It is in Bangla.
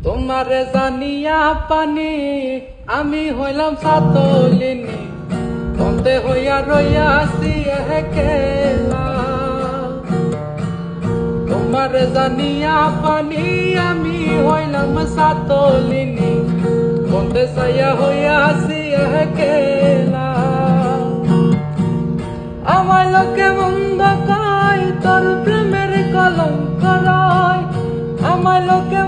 তোমারে জানিয়া পানি আমি হইলাম সাতলিনী, বন্ধে হইয়া রইয়াছি একেলা। তোমারে জানিয়া পানি আমি হইলাম সাতলিনী, বন্ধে চাইয়া হইয়াছি একেলা। আমার লোকে মন্দ কয় তোর প্রেমের কলঙ্ক রয়, আমার লোকে